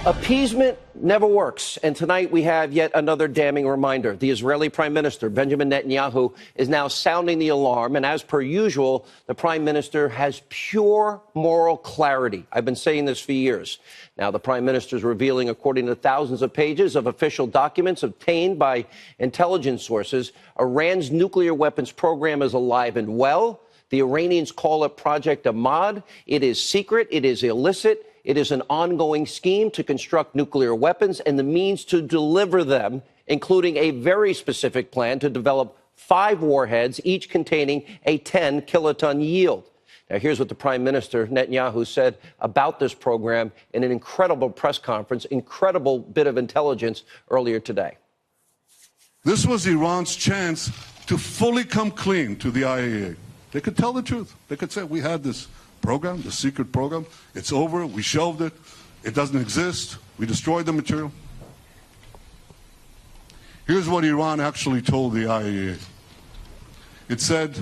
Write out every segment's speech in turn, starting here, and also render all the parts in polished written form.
Appeasement never works. And tonight we have yet another damning reminder. The Israeli Prime Minister, Benjamin Netanyahu, is now sounding the alarm. And as per usual, the Prime Minister has pure moral clarity. I've been saying this for years. Now, the Prime Minister is revealing, according to thousands of pages of official documents obtained by intelligence sources, Iran's nuclear weapons program is alive and well. The Iranians call it Project Ahmad. It is secret. It is illicit. It is an ongoing scheme to construct nuclear weapons and the means to deliver them, including a very specific plan to develop 5 warheads, each containing a 10-kiloton yield. Now, here's what the Prime Minister, Netanyahu, said about this program in an incredible press conference, incredible bit of intelligence earlier today. This was Iran's chance to fully come clean to the IAEA. They could tell the truth. They could say, we had this program, the secret program. It's over. We shelved it. It doesn't exist. We destroyed the material. Here's what Iran actually told the IAEA. It said,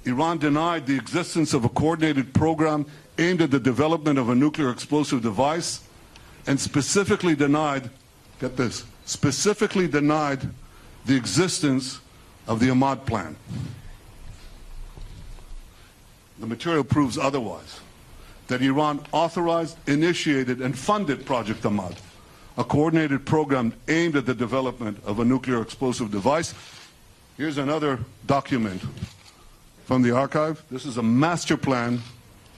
Iran denied the existence of a coordinated program aimed at the development of a nuclear explosive device and specifically denied, get this, specifically denied the existence of the Ahmad plan. The material proves otherwise, that Iran authorized, initiated, and funded Project Ahmad, a coordinated program aimed at the development of a nuclear explosive device. Here's another document from the archive. This is a master plan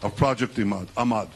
of Project Ahmad.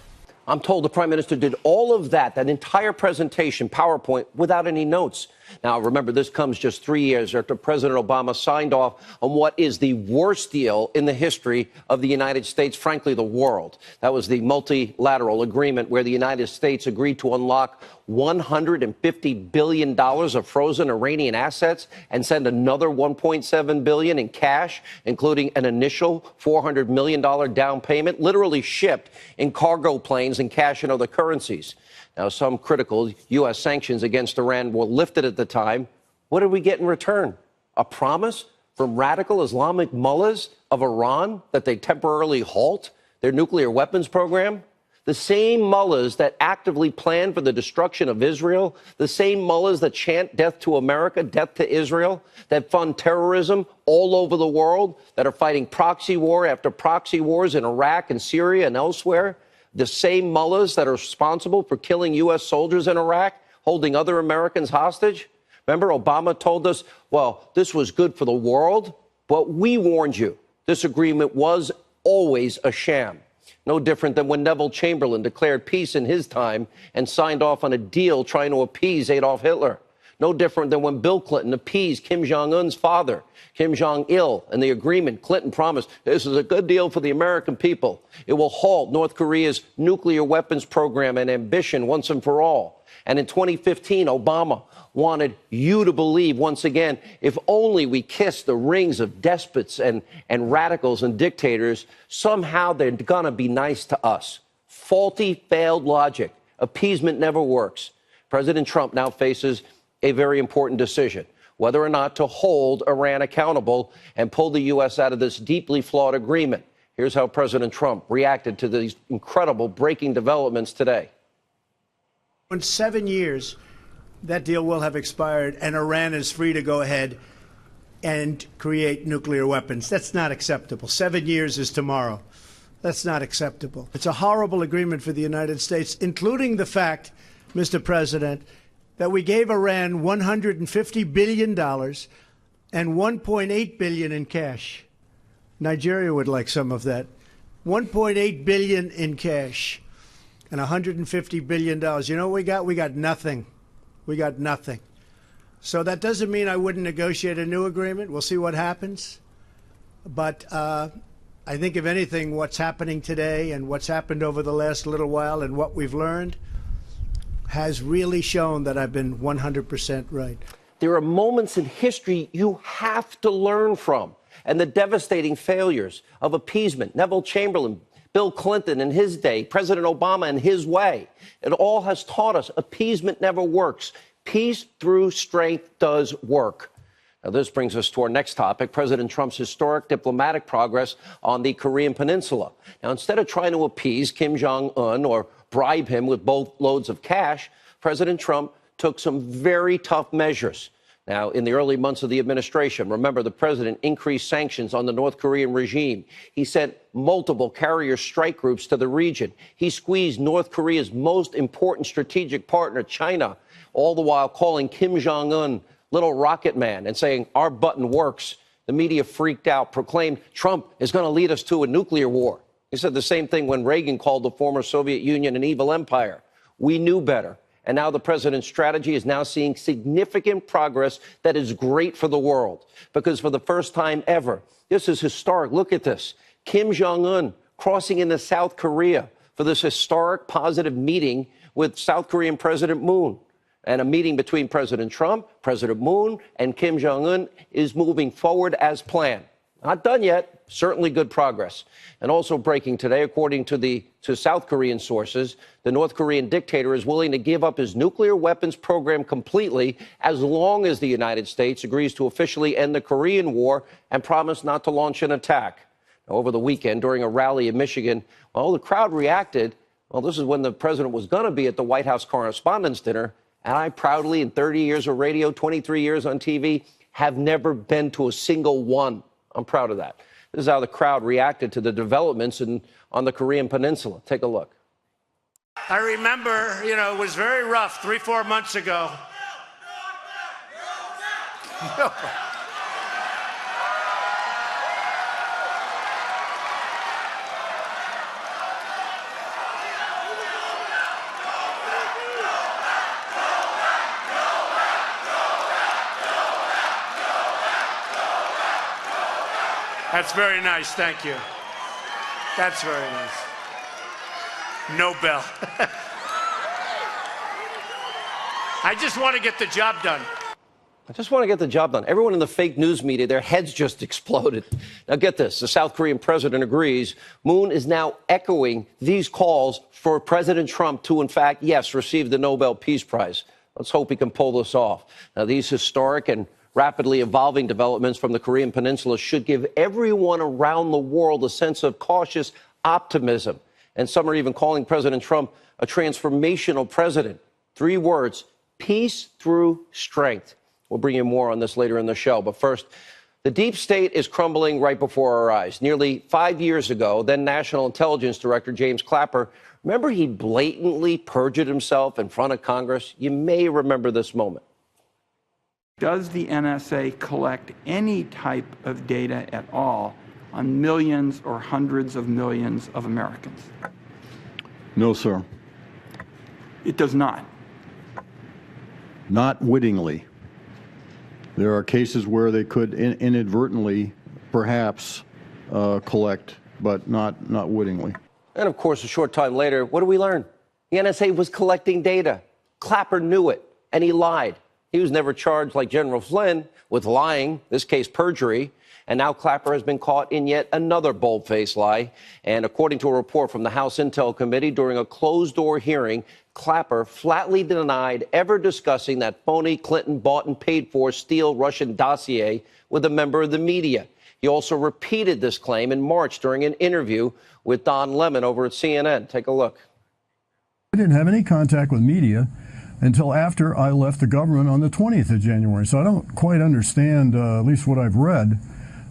I'm told the Prime Minister did all of that entire presentation, PowerPoint, without any notes. Now, remember, this comes just 3 years after President Obama signed off on what is the worst deal in the history of the United States, frankly, the world. That was the multilateral agreement where the United States agreed to unlock $150 billion of frozen Iranian assets and send another $1.7 billion in cash, including an initial $400 million down payment, literally shipped in cargo planes and cash in other currencies. Now, some critical U.S. sanctions against Iran were lifted at the time. What did we get in return? A promise from radical Islamic mullahs of Iran that they temporarily halt their nuclear weapons program? The same mullahs that actively plan for the destruction of Israel, the same mullahs that chant death to America, death to Israel, that fund terrorism all over the world, that are fighting proxy war after proxy wars in Iraq and Syria and elsewhere. The same mullahs that are responsible for killing U.S. soldiers in Iraq, holding other Americans hostage. Remember, Obama told us, well, this was good for the world, but we warned you. This agreement was always a sham. No different than when Neville Chamberlain declared peace in his time and signed off on a deal trying to appease Adolf Hitler. No different than when Bill Clinton appeased Kim Jong-un's father, Kim Jong-il, and the agreement Clinton promised, this is a good deal for the American people. It will halt North Korea's nuclear weapons program and ambition once and for all. And in 2015, Obama wanted you to believe once again, if only we kiss the rings of despots and radicals and dictators, somehow they're going to be nice to us. Faulty, failed logic. Appeasement never works. President Trump now faces a very important decision, whether or not to hold Iran accountable and pull the U.S. out of this deeply flawed agreement. Here's how President Trump reacted to these incredible breaking developments today. In 7 years, that deal will have expired, and Iran is free to go ahead and create nuclear weapons. That's not acceptable. 7 years is tomorrow. That's not acceptable. It's a horrible agreement for the United States, including the fact, Mr. President, that we gave Iran $150 billion and $1.8 billion in cash. Nigeria would like some of that. $1.8 billion in cash and $150 billion. You know what we got? We got nothing. We got nothing. So that doesn't mean I wouldn't negotiate a new agreement. We'll see what happens. But I think, if anything, what's happening today and what's happened over the last little while and what we've learned has really shown that I've been 100% right. There are moments in history you have to learn from, and the devastating failures of appeasement, Neville Chamberlain, Bill Clinton in his day, President Obama in his way. It all has taught us appeasement never works. Peace through strength does work. Now, this brings us to our next topic, President Trump's historic diplomatic progress on the Korean Peninsula. Now, instead of trying to appease Kim Jong-un or bribe him with boatloads of cash, President Trump took some very tough measures. Now, in the early months of the administration, remember, the president increased sanctions on the North Korean regime. He sent multiple carrier strike groups to the region. He squeezed North Korea's most important strategic partner, China, all the while calling Kim Jong-un little rocket man and saying, our button works. The media freaked out, proclaimed Trump is going to lead us to a nuclear war. He said the same thing when Reagan called the former Soviet Union an evil empire. We knew better. And now the president's strategy is now seeing significant progress that is great for the world. Because for the first time ever, this is historic. Look at this. Kim Jong-un crossing into South Korea for this historic positive meeting with South Korean President Moon. And a meeting between President Trump, President Moon, and Kim Jong-un is moving forward as planned. Not done yet, certainly good progress. And also breaking today, according to South Korean sources, the North Korean dictator is willing to give up his nuclear weapons program completely as long as the United States agrees to officially end the Korean War and promise not to launch an attack. Now, over the weekend, during a rally in Michigan, well, the crowd reacted. Well, this is when the president was going to be at the White House Correspondents' Dinner. And I proudly, in 30 years of radio, 23 years on TV, have never been to a single one. I'm proud of that. This is how the crowd reacted to the developments on the Korean Peninsula. Take a look. I remember, it was very rough 3-4 months ago. That's very nice, thank you. That's very nice. No bell. I just want to get the job done. I just want to get the job done. Everyone in the fake news media, their heads just exploded. Now get this, the South Korean president agrees. Moon is now echoing these calls for President Trump to, in fact, yes, receive the Nobel Peace Prize. Let's hope he can pull this off. Now, these historic and rapidly evolving developments from the Korean Peninsula should give everyone around the world a sense of cautious optimism. And some are even calling President Trump a transformational president. 3 words, peace through strength. We'll bring you more on this later in the show. But first, the deep state is crumbling right before our eyes. Nearly 5 years ago, then National Intelligence Director James Clapper, remember he blatantly perjured himself in front of Congress? You may remember this moment. Does the NSA collect any type of data at all on millions or hundreds of millions of Americans? No, sir. It does not. Not wittingly. There are cases where they could inadvertently, perhaps, collect, but not wittingly. And of course, a short time later, what do we learn? The NSA was collecting data. Clapper knew it, and he lied. He was never charged like General Flynn with lying, this case perjury. And now Clapper has been caught in yet another bold-faced lie. And according to a report from the House Intel Committee, during a closed-door hearing, Clapper flatly denied ever discussing that phony Clinton bought and paid for Steele Russian dossier with a member of the media. He also repeated this claim in March during an interview with Don Lemon over at CNN. Take a look. I didn't have any contact with media until after I left the government on the 20th of January. So I don't quite understand, at least what I've read,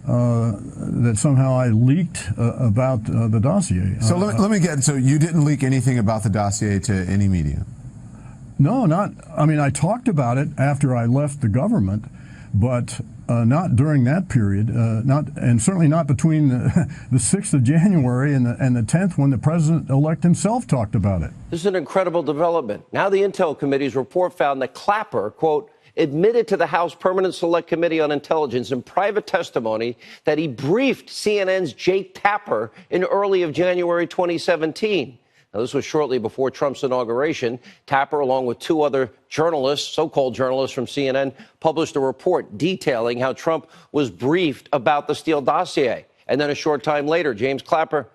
that somehow I leaked about the dossier. So let me get, so you didn't leak anything about the dossier to any media? No, not, I mean, I talked about it after I left the government, but not during that period, and certainly not between the 6th of January and the 10th when the president-elect himself talked about it. This is an incredible development. Now the Intel Committee's report found that Clapper, quote, admitted to the House Permanent Select Committee on Intelligence in private testimony that he briefed CNN's Jake Tapper in early of January 2017. Now, this was shortly before Trump's inauguration. Tapper, along with 2 other journalists, so-called journalists from CNN, published a report detailing how Trump was briefed about the Steele dossier. And then a short time later, James Clapper,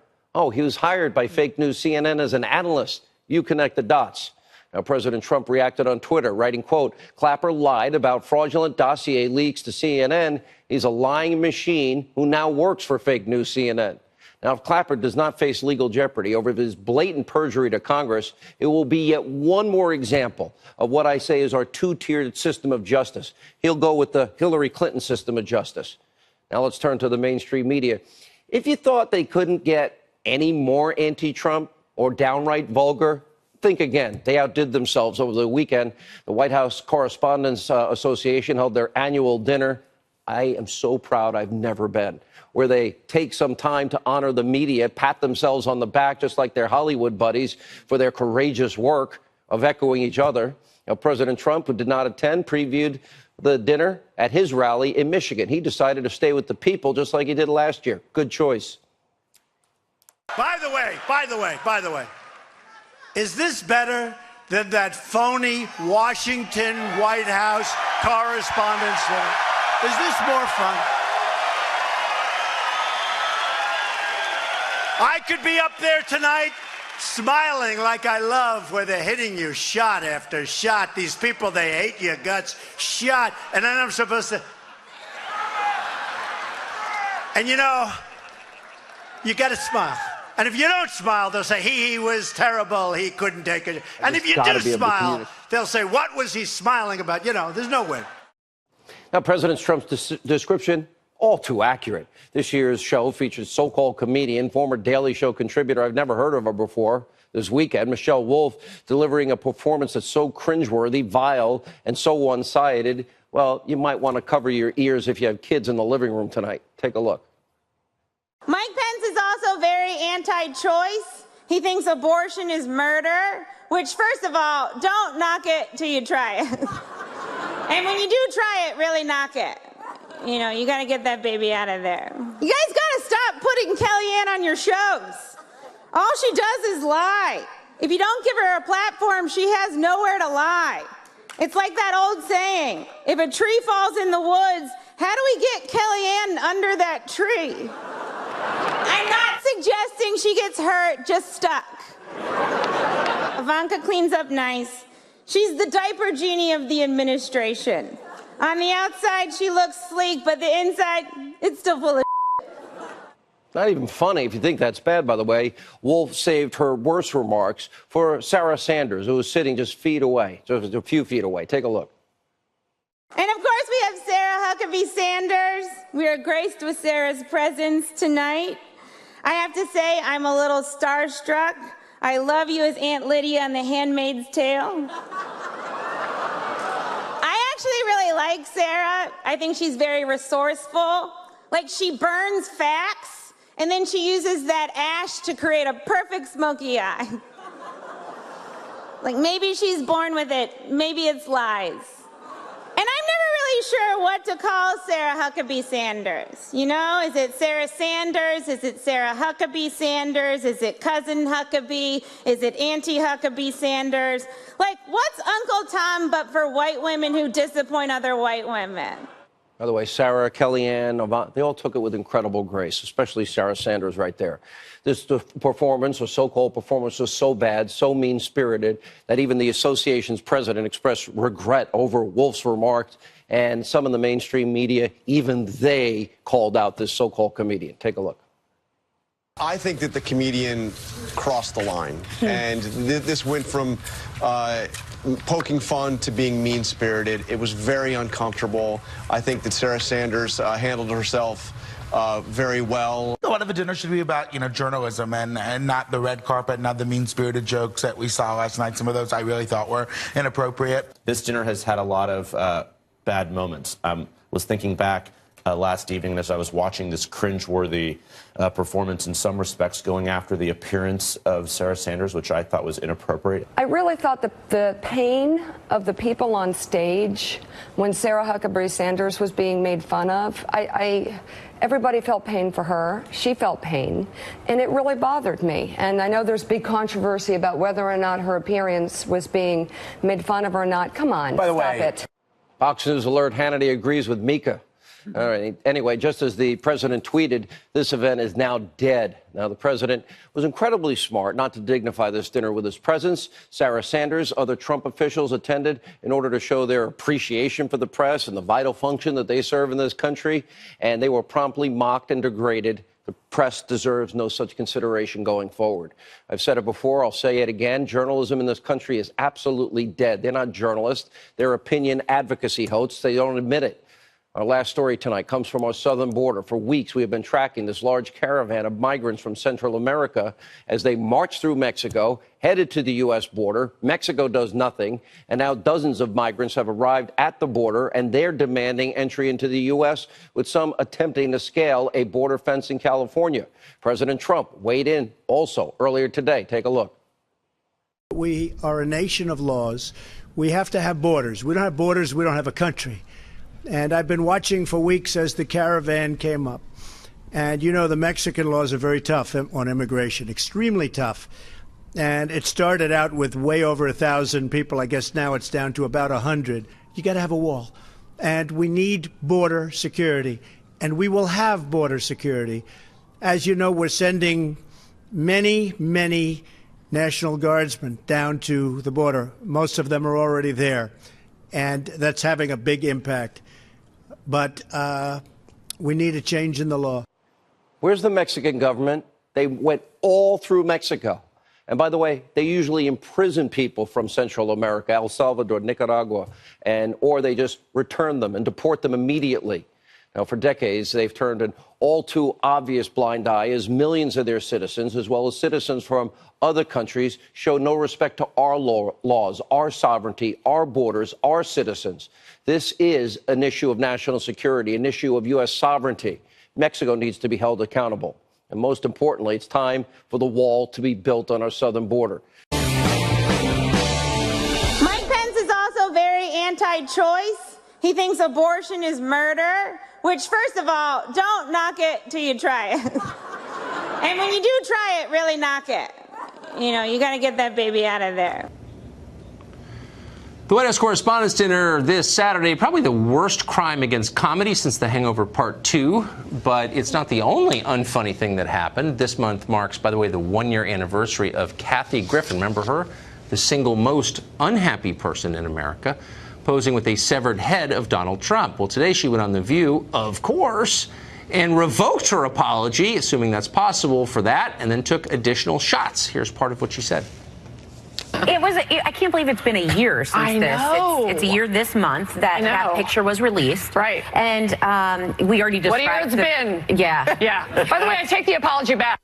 he was hired by fake news CNN as an analyst. You connect the dots. Now, President Trump reacted on Twitter, writing, quote, Clapper lied about fraudulent dossier leaks to CNN. He's a lying machine who now works for fake news CNN. Now, if Clapper does not face legal jeopardy over his blatant perjury to Congress, it will be yet one more example of what I say is our two-tiered system of justice. He'll go with the Hillary Clinton system of justice. Now let's turn to the mainstream media. If you thought they couldn't get any more anti-Trump or downright vulgar, think again. They outdid themselves over the weekend. The White House Correspondents Association held their annual dinner. I am so proud I've never been, where they take some time to honor the media, pat themselves on the back, just like their Hollywood buddies, for their courageous work of echoing each other. Now, President Trump, who did not attend, previewed the dinner at his rally in Michigan. He decided to stay with the people, just like he did last year. Good choice. By the way, is this better than that phony Washington White House Correspondents' Dinner? Is this more fun? I could be up there tonight smiling like I love, where they're hitting you shot after shot. These people, they hate your guts, shot. And then I'm supposed to... And you know, you got to smile. And if you don't smile, they'll say, he was terrible, he couldn't take it. And if you do smile, they'll say, what was he smiling about? You know, there's no win. Now, President Trump's description, all too accurate. This year's show features so-called comedian, former Daily Show contributor, I've never heard of her before, this weekend, Michelle Wolf, delivering a performance that's so cringeworthy, vile, and so one-sided. Well, you might want to cover your ears if you have kids in the living room tonight. Take a look. Mike Pence is also very anti-choice. He thinks abortion is murder, which, first of all, don't knock it till you try it. And when you do try it, really knock it. You know, you gotta get that baby out of there. You guys gotta stop putting Kellyanne on your shows. All she does is lie. If you don't give her a platform, she has nowhere to lie. It's like that old saying, if a tree falls in the woods, how do we get Kellyanne under that tree? I'm not suggesting she gets hurt, just stuck. Ivanka cleans up nice. She's the diaper genie of the administration. On the outside, she looks sleek, but the inside, it's still full of Not even funny if you think that's bad, by the way. Wolf saved her worst remarks for Sarah Sanders, who was sitting just feet away, just a few feet away. Take a look. And of course, we have Sarah Huckabee Sanders. We are graced with Sarah's presence tonight. I have to say, I'm a little starstruck. I love you as Aunt Lydia on The Handmaid's Tale. I actually really like Sarah. I think she's very resourceful. Like, she burns facts, and then she uses that ash to create a perfect smoky eye. Like, maybe she's born with it, maybe it's lies. And I'm never really sure what to call Sarah Huckabee Sanders. You know, is it Sarah Sanders? Is it Sarah Huckabee Sanders? Is it Cousin Huckabee? Is it Auntie Huckabee Sanders? Like, what's Uncle Tom but for white women who disappoint other white women? By the way, Sarah, Kellyanne, they all took it with incredible grace, especially Sarah Sanders right there. This performance, or so-called performance, was so bad, so mean-spirited, that even the association's president expressed regret over Wolf's remarks, and some in the mainstream media, even they called out this so-called comedian. Take a look. I think that the comedian crossed the line, and this went from poking fun to being mean-spirited. It was very uncomfortable. I think that Sarah Sanders handled herself very well. A lot of a dinner should be about, journalism and not the red carpet, not the mean-spirited jokes that we saw last night. Some of those I really thought were inappropriate. This dinner has had a lot of bad moments. I was thinking back last evening as I was watching this cringeworthy performance in some respects, going after the appearance of Sarah Sanders, which I thought was inappropriate. I really thought the pain of the people on stage when Sarah Huckabee Sanders was being made fun of, everybody felt pain for her. She felt pain, and it really bothered me. And I know there's big controversy about whether or not her appearance was being made fun of or not. Come on, By the stop way, it. Fox News alert, Hannity agrees with Mika. All right. Anyway, just as the president tweeted, this event is now dead. Now, the president was incredibly smart not to dignify this dinner with his presence. Sarah Sanders, other Trump officials attended in order to show their appreciation for the press and the vital function that they serve in this country. And they were promptly mocked and degraded. The press deserves no such consideration going forward. I've said it before, I'll say it again. Journalism in this country is absolutely dead. They're not journalists. They're opinion advocacy hosts. They don't admit it. Our last story tonight comes from our southern border. For weeks, we have been tracking this large caravan of migrants from Central America as they march through Mexico, headed to the U.S. border. Mexico does nothing, and now dozens of migrants have arrived at the border, and they're demanding entry into the U.S., with some attempting to scale a border fence in California. President Trump weighed in also earlier today. Take a look. We are a nation of laws. We have to have borders. We don't have borders, we don't have a country. And I've been watching for weeks as the caravan came up. And, you know, the Mexican laws are very tough on immigration, extremely tough. And it started out with way over 1,000 people. I guess now it's down to about 100. You got to have a wall. And we need border security. And we will have border security. As you know, we're sending many, many National Guardsmen down to the border. Most of them are already there. And that's having a big impact. But we need a change in the law. Where's the Mexican government? They went all through Mexico. And by the way, they usually imprison people from Central America, El Salvador, Nicaragua, or they just return them and deport them immediately. Now, for decades, they've turned an all too obvious blind eye as millions of their citizens, as well as citizens from other countries, show no respect to our laws, our sovereignty, our borders, our citizens. This is an issue of national security, an issue of U.S. sovereignty. Mexico needs to be held accountable. And most importantly, it's time for the wall to be built on our southern border. Mike Pence is also very anti-choice. He thinks abortion is murder, which, first of all, don't knock it till you try it. And when you do try it, really knock it. You know, you got to get that baby out of there. The White House Correspondents' Dinner this Saturday, probably the worst crime against comedy since The Hangover Part 2, but it's not the only unfunny thing that happened. This month marks, by the way, the one-year anniversary of Kathy Griffin. Remember her? The single most unhappy person in America, posing with a severed head of Donald Trump. Well, today she went on The View, of course, and revoked her apology, assuming that's possible for that, and then took additional shots. Here's part of what she said. I can't believe it's been a year since this. It's a year this month that picture was released. Right. And we already described. What a year it's been. Yeah. Yeah. By the way, I take the apology back.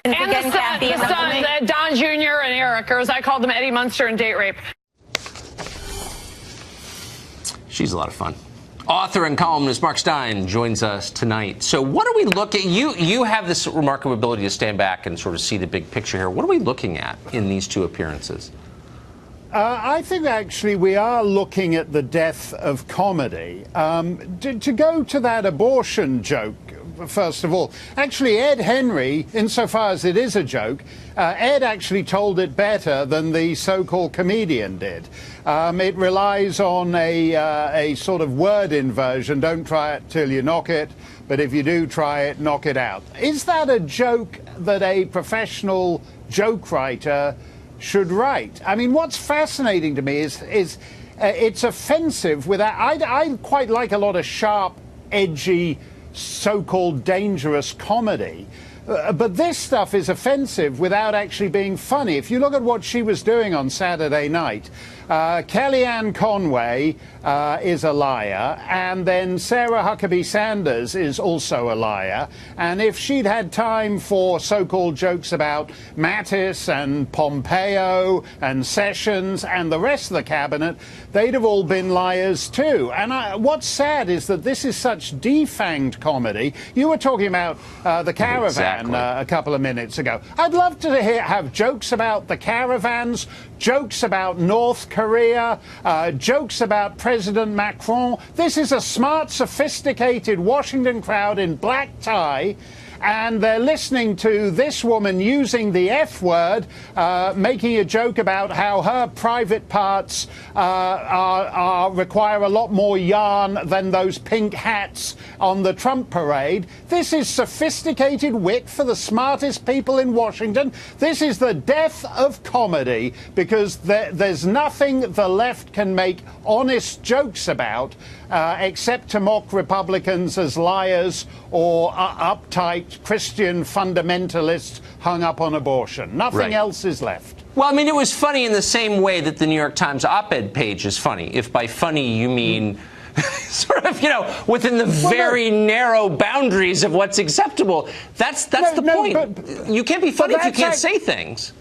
And the sons, Don Jr. and Eric, or as I called them, Eddie Munster and Date Rape. She's a lot of fun. Author and columnist Mark Steyn joins us tonight. So what are we looking at? You have this remarkable ability to stand back and sort of see the big picture here. What are we looking at in these two appearances? I think actually we are looking at the death of comedy. To go to that abortion joke, first of all, actually Ed Henry, insofar as it is a joke, Ed actually told it better than the so-called comedian did. It relies on a sort of word inversion. Don't try it till you knock it, but if you do try it, knock it out. Is that a joke that a professional joke writer should write? I mean, what's fascinating to me is it's offensive without. I quite like a lot of sharp, edgy, so-called dangerous comedy. But this stuff is offensive without actually being funny. If you look at what she was doing on Saturday night, Kellyanne Conway is a liar, and then Sarah Huckabee Sanders is also a liar. And if she'd had time for so-called jokes about Mattis and Pompeo and Sessions and the rest of the cabinet, they'd have all been liars too. And what's sad is that this is such defanged comedy. You were talking about the caravan a couple of minutes ago. I'd love to have jokes about the caravans, jokes about North Korea, jokes about President Macron. This is a smart, sophisticated Washington crowd in black tie, and they're listening to this woman using the F word, making a joke about how her private parts require a lot more yarn than those pink hats on the Trump parade. This is sophisticated wit for the smartest people in Washington. This is the death of comedy, because there's nothing the left can make honest jokes about except to mock Republicans as liars or uptight Christian fundamentalists hung up on abortion. Nothing else is left. Well, I mean, it was funny in the same way that the New York Times op-ed page is funny. If by funny you mean sort of, within the very narrow boundaries of what's acceptable. That's the point. But you can't be funny if you can't say things.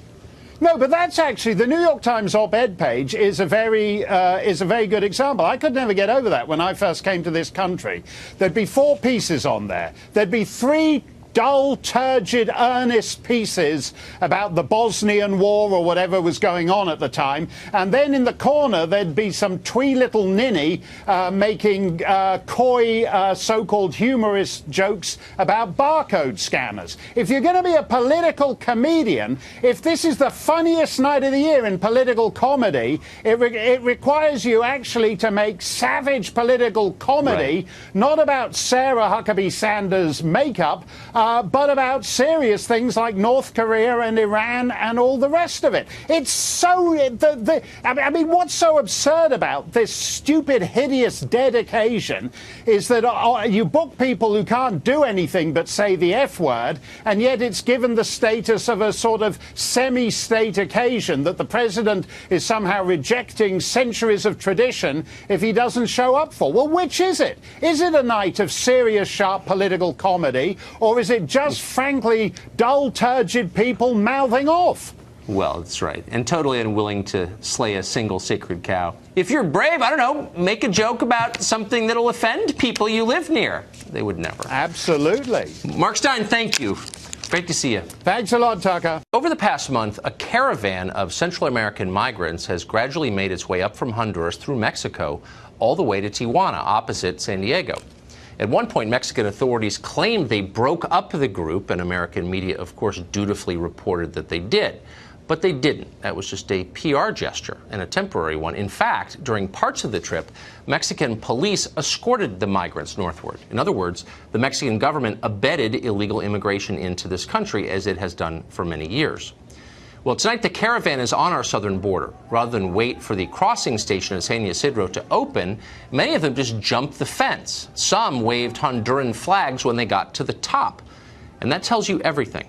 No, but that's actually, the New York Times op-ed page is a very good example. I could never get over that when I first came to this country. There'd be 4 pieces on there. There'd be 3 dull, turgid, earnest pieces about the Bosnian War or whatever was going on at the time. And then in the corner, there'd be some twee little ninny making coy, so-called humorous jokes about barcode scanners. If you're going to be a political comedian, if this is the funniest night of the year in political comedy, it requires you actually to make savage political comedy, not about Sarah Huckabee Sanders' makeup, but about serious things like North Korea and Iran and all the rest of it. It's so... I mean, what's so absurd about this stupid, hideous, dead occasion is that you book people who can't do anything but say the F word, and yet it's given the status of a sort of semi-state occasion that the president is somehow rejecting centuries of tradition if he doesn't show up for. Well, which is it? Is it a night of serious, sharp political comedy, or is it just, frankly, dull, turgid people mouthing off? Well, that's right. And totally unwilling to slay a single sacred cow. If you're brave, I don't know, make a joke about something that'll offend people you live near. They would never. Absolutely. Mark Steyn, thank you. Great to see you. Thanks a lot, Tucker. Over the past month, a caravan of Central American migrants has gradually made its way up from Honduras through Mexico all the way to Tijuana, opposite San Diego. At one point, Mexican authorities claimed they broke up the group, and American media, of course, dutifully reported that they did. But they didn't. That was just a PR gesture, and a temporary one. In fact, during parts of the trip, Mexican police escorted the migrants northward. In other words, the Mexican government abetted illegal immigration into this country, as it has done for many years. Well, tonight the caravan is on our southern border. Rather than wait for the crossing station at San Ysidro to open, many of them just jumped the fence. Some waved Honduran flags when they got to the top. And that tells you everything.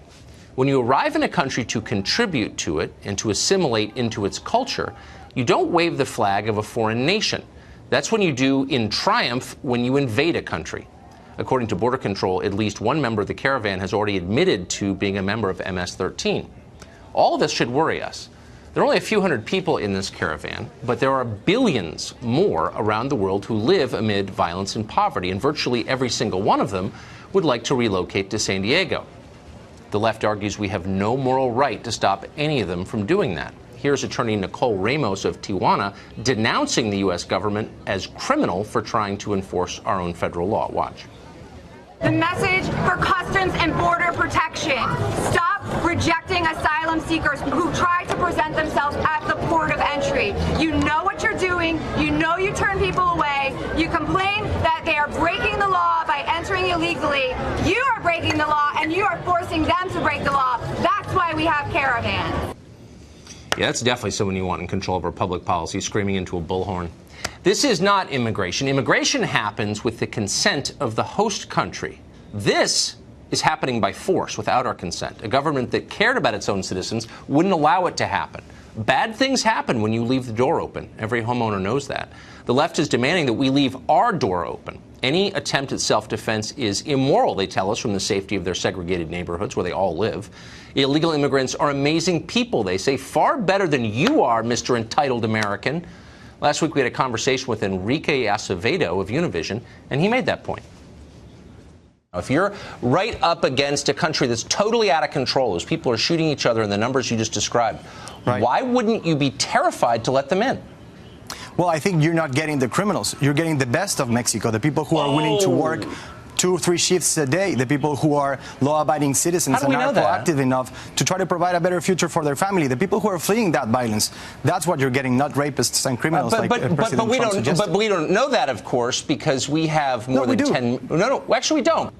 When you arrive in a country to contribute to it and to assimilate into its culture, you don't wave the flag of a foreign nation. That's when you do in triumph when you invade a country. According to Border Control, at least one member of the caravan has already admitted to being a member of MS-13. All of this should worry us. There are only a few hundred people in this caravan, but there are billions more around the world who live amid violence and poverty, and virtually every single one of them would like to relocate to San Diego. The left argues we have no moral right to stop any of them from doing that. Here's attorney Nicole Ramos of Tijuana denouncing the U.S. government as criminal for trying to enforce our own federal law. Watch. The message for Customs and Border Protection: stop rejecting asylum seekers who try to present themselves at the port of entry. You know what you're doing. You know you turn people away. You complain that they are breaking the law by entering illegally. You are breaking the law, and you are forcing them to break the law. That's why we have caravans. Yeah, that's definitely someone you want in control of our public policy, screaming into a bullhorn. This is not immigration. Immigration happens with the consent of the host country. This is happening by force, without our consent. A government that cared about its own citizens wouldn't allow it to happen. Bad things happen when you leave the door open. Every homeowner knows that. The left is demanding that we leave our door open. Any attempt at self-defense is immoral, they tell us, from the safety of their segregated neighborhoods where they all live. Illegal immigrants are amazing people, they say, far better than you are, Mr. Entitled American. Last week we had a conversation with Enrique Acevedo of Univision, and he made that point. If you're right up against a country that's totally out of control, as people are shooting each other in the numbers you just described, why wouldn't you be terrified to let them in? Well, I think you're not getting the criminals. You're getting the best of Mexico, the people who are willing to work 2 or 3 shifts a day, the people who are law-abiding citizens and are proactive enough to try to provide a better future for their family, the people who are fleeing that violence. That's what you're getting, not rapists and criminals like President Trump suggested. But we don't know that, of course, because we have more than 10. No, actually we don't.